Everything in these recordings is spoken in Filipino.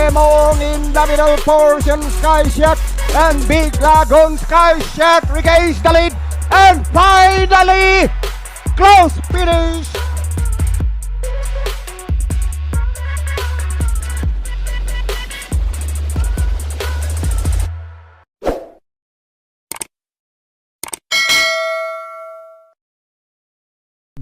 Lemon in the middle portion, Skyshack and Big Lagoon. Skyshack regains the lead and finally close finish.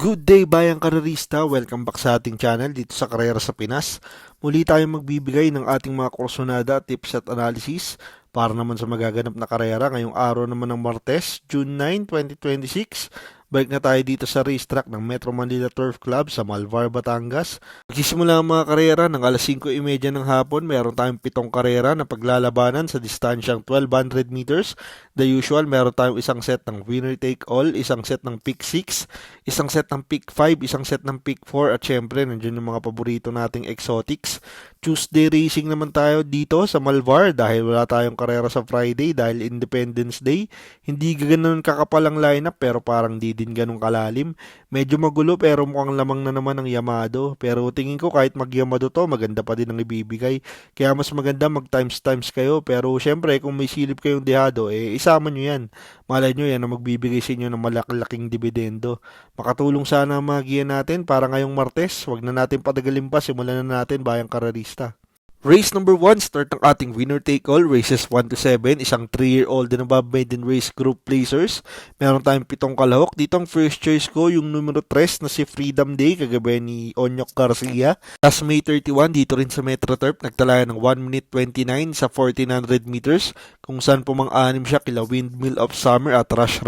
Good day bayang karerista, welcome back sa ating channel dito sa Karera sa Pinas. Muli tayong magbibigay ng ating mga kursonada, tips at analysis para naman sa magaganap na karera ngayong araw naman ng Martes, June 9, 2026. Balik na tayo dito sa racetrack ng Metro Manila Turf Club sa Malvar, Batangas. Magsisimula ang mga karera ng alas 5:30 ng hapon. Meron tayong 7 karera na paglalabanan sa distansyang 1200 meters. The usual, meron tayong isang set ng winner take all, isang set ng pick 6, isang set ng pick 5, isang set ng pick 4 at syempre nandiyan yung mga paborito nating exotics. Tuesday racing naman tayo dito sa Malvar dahil wala tayong karera sa Friday dahil Independence Day. Hindi ganoon kakapal ang lineup pero parang di din ganun kalalim. Medyo magulo pero mukhang lamang na naman ang Yamado. Pero tingin ko kahit mag-Yamado to, maganda pa din ang ibibigay. Kaya mas maganda mag-times kayo. Pero syempre kung may silip kayong dehado, isama nyo yan. Malay nyo yan na magbibigay sa inyo ng malaki-laking dividendo. Makatulong sana ang mga giya natin para ngayong Martes. Huwag na natin patagalin pa, simulan na natin bayang karerista. Race number 1, start ng ating winner-take-all, races 1 to 7, isang 3-year-old and above maiden race group placers. Meron tayong 7 kalahok. Dito ang first choice ko, yung numero 3 na si Freedom Day, kagabi ni Onyok Garcia. Last May 31, dito rin sa Metro Turf, nagtalaya ng 1 minute 29 sa 1400 meters, kung saan pumang-anim siya kila Windmill of Summer at Rush.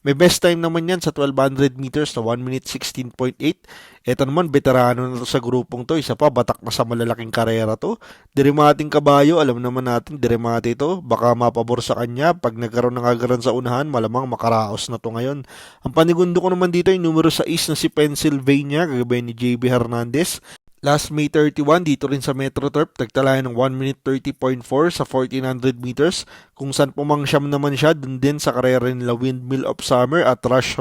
May best time naman yan sa 1200 meters na 1 minute 16.8. Ito naman, veterano na to sa grupong to. Isa pa, batak na sa malalaking karera to. Dirimating kabayo, alam naman natin, dirimati to. Baka mapabor sa kanya. Pag nagkaroon ng agaran sa unahan, malamang makaraos na to ngayon. Ang panigundo ko naman dito, yung numero 6 na si Pennsylvania, kagabay ni JB Hernandez. Last May 31, dito rin sa Metro Turf, nagtalaya ng 1 minute 30.4 sa 1400 meters, kung saan pumangsyam naman siya dun din sa karera nila Windmill of Summer at Rush.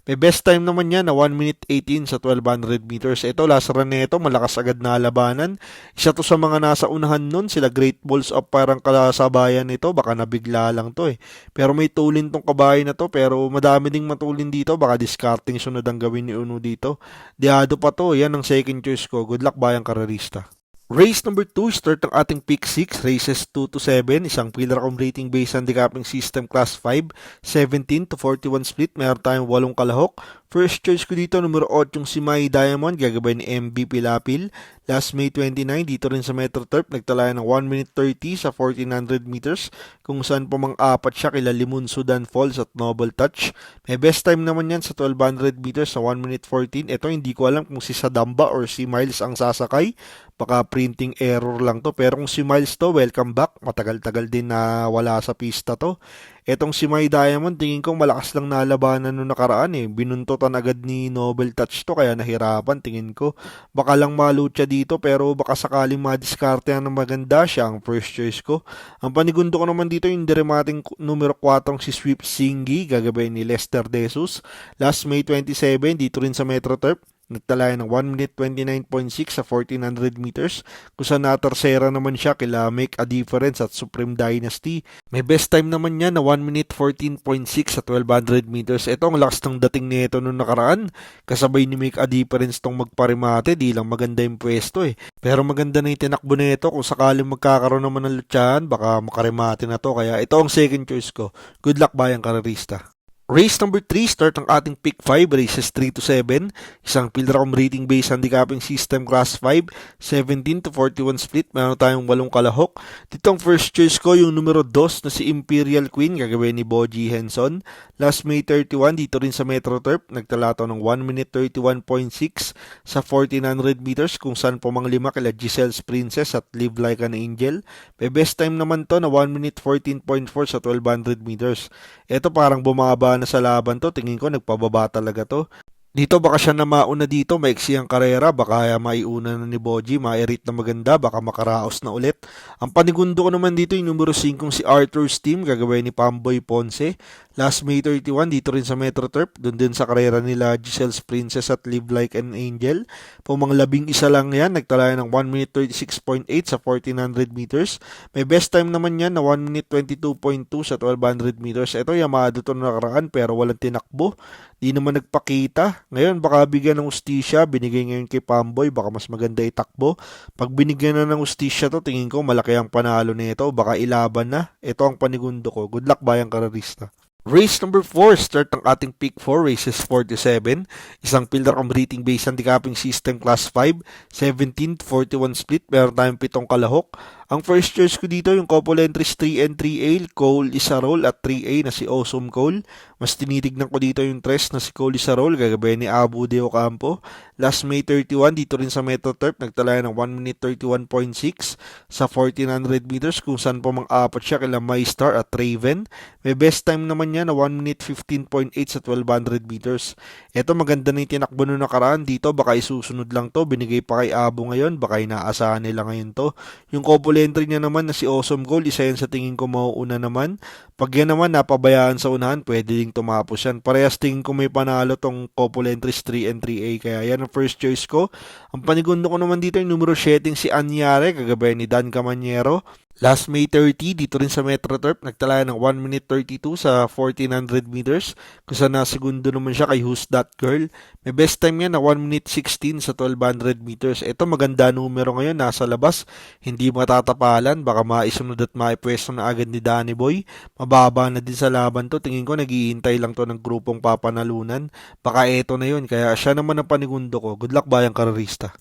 May best time naman niya na 1 minute 18 sa 1200 meters. Ito, last run nito, malakas agad na labanan. Isa to sa mga nasa unahan nun, sila Great Balls of parang kalasabayan nito, baka nabigla lang to Pero may tulin tong kabayo na to, pero madami ding matulin dito, baka discarding sunod ang gawin ni Uno dito. Diado pa to, yan ang second choice ko. Good luck bayang karerista. Race number 2, start ng ating pick 6, races 2 to 7, isang pillar rating based handicapping system class 5, 17 to 41 split, meron tayong 8 kalahok. First choice ko dito, numero 8 yung si Mai Diamond, gagabay ni MB Pilapil. Last May 29, dito rin sa Metro Turf, nagtalaya ng 1 minute 30 sa 1400 meters, kung saan pumang-apat siya kila Limon Sudan Falls at Noble Touch. May best time naman yan sa 1200 meters sa 1 minute 14. Ito, hindi ko alam kung si Sadamba or si Miles ang sasakay. Baka printing error lang to. Pero kung si Miles to, welcome back. Matagal-tagal din na wala sa pista to. Etong si Mai Diamond, tingin ko malakas lang nalabanan nung nakaraan Binuntutan agad ni Noble Touch to, kaya nahirapan tingin ko. Baka lang malucha dito, pero baka sakaling madiskarte ng maganda, siya ang first choice ko. Ang panigundo ko naman dito yung dirimating numero 4 si Sweep Singi, gagabay ni Lester De Jesus. Last May 27, dito rin sa Metro Turf, nagtalaya ng 1 minute 29.6 sa 1400 meters, kung saan na-tersera naman siya kila Make a Difference at Supreme Dynasty. May best time naman niya na 1 minute 14.6 sa 1200 meters. Ito ang lakas ng dating nito nung nakaraan. Kasabay ni Make a Difference tong magparimate, di lang maganda yung pwesto Pero maganda na yung tinakbo nito. Kung sakaling magkakaroon naman ng lutsahan, baka makarimate na to. Kaya ito ang second choice ko. Good luck bayang karerista. Race number 3, start ng ating pick 5, races 3 to 7, isang pillar rating based handicapping system class 5, 17 to 41 split, meron tayong 8 kalahok. Dito ang first choice ko, yung numero 2 na si Imperial Queen, gagawin ni Boji Henson. Last May 31, dito rin sa Metro Turf, nagtalato ng 1 minute 31.6 sa 1400 meters, kung saan pumanglima kila Giselle's Princess at Live Like an Angel. May best time naman to na 1 minute 14.4 sa 1200 meters. Ito parang bumaba na sa laban to, tingin ko nagpababa talaga to. Dito baka siya na mauna dito, maiksi ang karera, baka maiuna na ni Boji, mairit na maganda, baka makaraos na ulit. Ang panigundo ko naman dito yung numero 5 si Arthur's Team, gagawin ni Pamboy Ponce. Last May 31, dito rin sa Metro Turf, dun din sa karera nila Giselle's Princess at Live Like an Angel. Pumang 11 lang yan, nagtala ng 1 minute 36.8 sa 1400 meters. May best time naman yan na 1 minute 22.2 sa 1200 meters. Ito Yamado to nakaraan pero walang tinakbo. Di naman nagpakita. Ngayon, baka bigyan ng ustisya. Binigay ngayon kay Pamboy. Baka mas maganda itakbo. Pag binigyan na ng ustisya to, tingin ko malaki ang panalo nito. Baka ilaban na. Ito ang panigundo ko. Good luck, bayang karerista. Race number 4, start ang ating pick 4, races 47. Isang pillar ang rating based handicapping system class 5, 17-41 split. Meron tayong 7 kalahok. Ang first choice ko dito, yung couple entries 3 and 3A, Cole Isarol at 3A na si Awesome Cole. Mas tinitignan ko dito yung tres na si Cole Isarol, gagabayan ni Abu De Ocampo. Last May 31, dito rin sa Metro Turf, nagtala ng 1 minute 31.6 sa 1400 meters kung saan po mang-apat siya kila MyStar at Raven. May best time naman niya na 1 minute 15.8 sa 1200 meters. Ito maganda na yung tinakbo nung nakaraan dito, baka isusunod lang to, binigay pa kay Abu ngayon, baka inaasahan nila ngayon to. Yung couple entry niya naman na si Awesome Gold, isa yan sa tingin ko mauuna naman. Pag yan naman napabayaan sa unahan, pwede ding tumapos yan. Parehas tingin ko may panalo tong couple entries 3 and 3A, kaya yan ang first choice ko. Ang panigundo ko naman dito yung numero 7 si Anyare, kagabay ni Dan Camanyero. Last May 30, dito rin sa Metro Turf, nagtala ng 1 minute 32 sa 1400 meters. Kung saan segundo naman siya kay Who's That Girl. May best time yan na 1 minute 16 sa 1200 meters. Ito maganda numero ngayon, nasa labas. Hindi matatapalan, baka maisunod at maipwesto na agad ni Danny Boy. Mababa na din sa laban to. Tingin ko naghihintay lang to ng grupong papanalunan. Baka eto na yun, kaya siya naman ang panigundo ko. Good luck bayang karerista.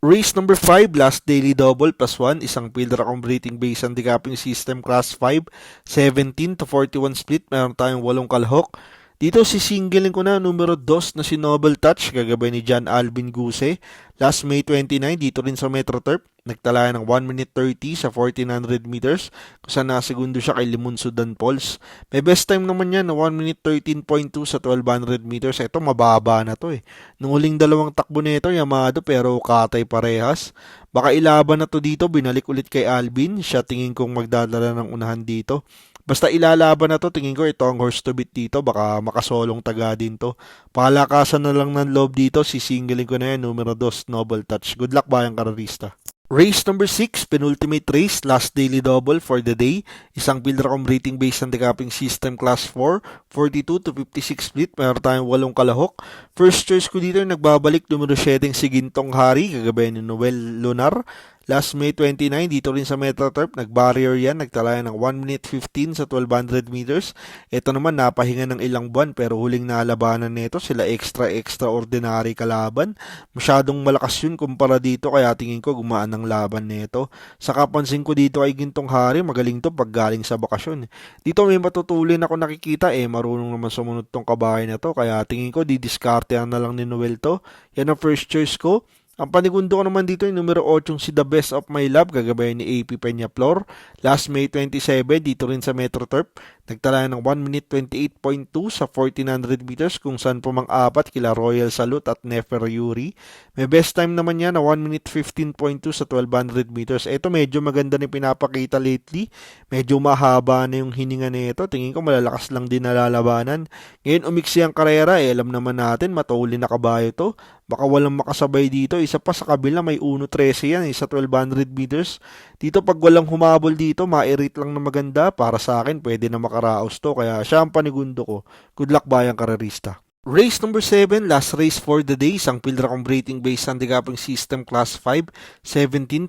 Race number 5, last daily double plus 1, isang pillar akong rating based handicapping system class 5, 17-41 split, meron tayong 8 kalahok. Dito sisingilin ko na numero 2 na si Noble Touch, gagabay ni John Alvin Guse. Last May 29, dito rin sa Metro Turf, nagtala ng 1 minute 30 sa 1400 meters, kung saan segundo siya kay Limon Sudan Pauls. May best time naman niya na 1 minute 13.2 sa 1200 meters. Ito mababa na to eh. Nung huling dalawang takbo nito, Yamado pero katay parehas. Baka ilaban na to dito, binalik ulit kay Alvin. Siya tingin kong magdadala ng unahan dito. Basta ilalaban na to, tingin ko ito ang horse to beat dito, baka makasolong taga din to. Palakasan na lang ng loob dito, sisingilin ko na yan, numero 2, Noble Touch. Good luck bayang karerista. Race number 6, penultimate race, last daily double for the day. Isang pillar akong rating based handicapping system class 4, 42-56 split, mayroon tayong 8 kalahok. First choice ko dito yung nagbabalik, numero 7 si Gintong Hari, gagabay ni Noel Lunar. Last May 29, dito rin sa Metro Turf, nag-barrier yan, nagtala ng 1 minute 15 sa 1200 meters. Ito naman, napahinga ng ilang buwan, pero huling nalabanan nito, sila extraordinary kalaban. Masyadong malakas yun kumpara dito, kaya tingin ko gumaan ng laban nito. Sa kapansin ko dito ay Gintong Hari, magaling to pag galing sa bakasyon. Dito may matutulin ako nakikita, marunong naman sumunod tong kabahay na to, kaya tingin ko didiskartehan na lang ni Noel to. Yan ang first choice ko. Ang panigundo ko naman dito yung numero 8 si The Best of My Love, gagabay ni AP Peñaflor. Last May 27, dito rin sa Metro Turf, nagtala ng 1 minute 28.2 sa 1400 meters kung saan pumang-apat kila Royal Salute at Nefer Yuri. May best time naman niya na 1 minute 15.2 sa 1200 meters. Ito medyo maganda na pinapakita lately. Medyo mahaba na yung hininga nito. Tingin ko malalakas lang din nalalabanan. Ngayon umiksi ang karera, alam naman natin matuli na kabayo to. Baka walang makasabay dito. Isa pa sa kabila may 1.13 yan sa 1200 meters. Dito pag walang humabol dito, mairit lang na maganda. Para sa akin, pwede na makaraos to. Kaya siya ang panigundo ko. Good luck bayang karerista. Race number 7, last race for the day. Isang pillar akong rating based handicapping system class 5, 17-41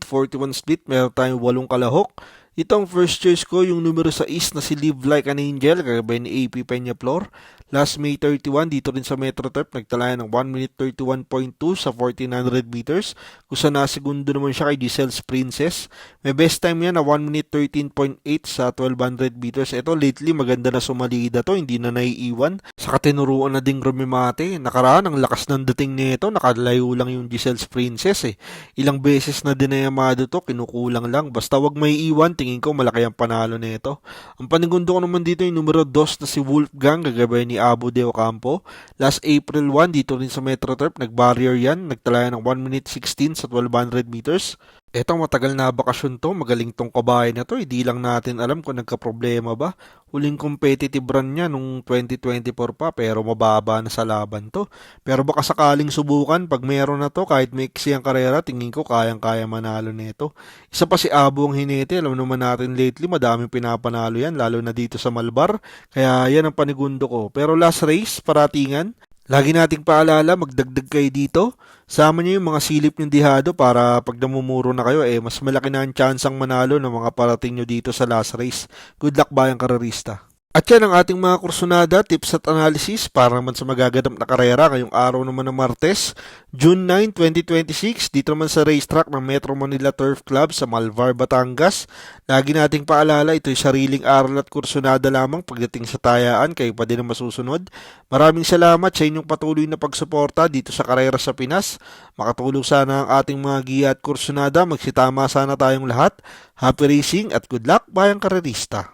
split. Meron tayong 8 kalahok. Ito ang first choice ko, yung numero 6 na si Live Like an Angel, kagabay ni AP Peñaflor. Last May 31, dito rin sa Metro Turf, nagtala ng 1 minute 31.2 sa 1400 meters. Kung saan segundo naman siya kay Giselle's Princess. May best time niya na 1 minute 13.8 sa 1200 meters. Ito lately maganda na sumalida to, hindi na naiiwan. Sa katinuruan na ding rumimate. Nakaraan, ang lakas ng dating nito, nakalayo lang yung Giselle's Princess Ilang beses na dinayamado to, kinukulang lang. Basta wag may iwan, tingin ko malaki ang panalo nito. Ang panigundo ko naman dito yung numero 2 na si Wolfgang, gagabay ni Abu De Ocampo. Last April 1 dito rin sa Metro Turf, nag-barrier yan, nagtala ng 1 minute 16 sa 1200 meters. Etong matagal na bakasyon to, magaling tong kabahay na to, hindi lang natin alam kung nagka-problema ba. Huling competitive run niya nung 2024 pa pero mababa na sa laban to. Pero baka sakaling subukan, pag meron na to, kahit maiksi ang karera, tingin ko kayang-kaya manalo nito. Isa pa si Abo ang hinete, alam naman natin lately, madaming pinapanalo yan, lalo na dito sa Malbar. Kaya yan ang panigundo ko. Pero last race, paratingan, lagi nating paalala, magdagdag kayo dito. Sama niyo yung mga silip ng dihado para pag namumuro na kayo, mas malaki na ang tsansang manalo ng mga parating nyo dito sa last race. Good luck bayang karerista. At yan ang ating mga kursunada, tips at analysis para naman sa magaganap na karera ngayong araw naman ng Martes, June 9, 2026, dito naman sa racetrack ng Metro Manila Turf Club sa Malvar, Batangas. Lagi nating paalala, ito'y sariling aral at kursunada lamang pagdating sa tayaan, kayo pa din ang masusunod. Maraming salamat sa inyong patuloy na pagsuporta dito sa Karera sa Pinas. Makatulong sana ang ating mga giya at kursunada, magsitama sana tayong lahat. Happy racing at good luck bayang karerista.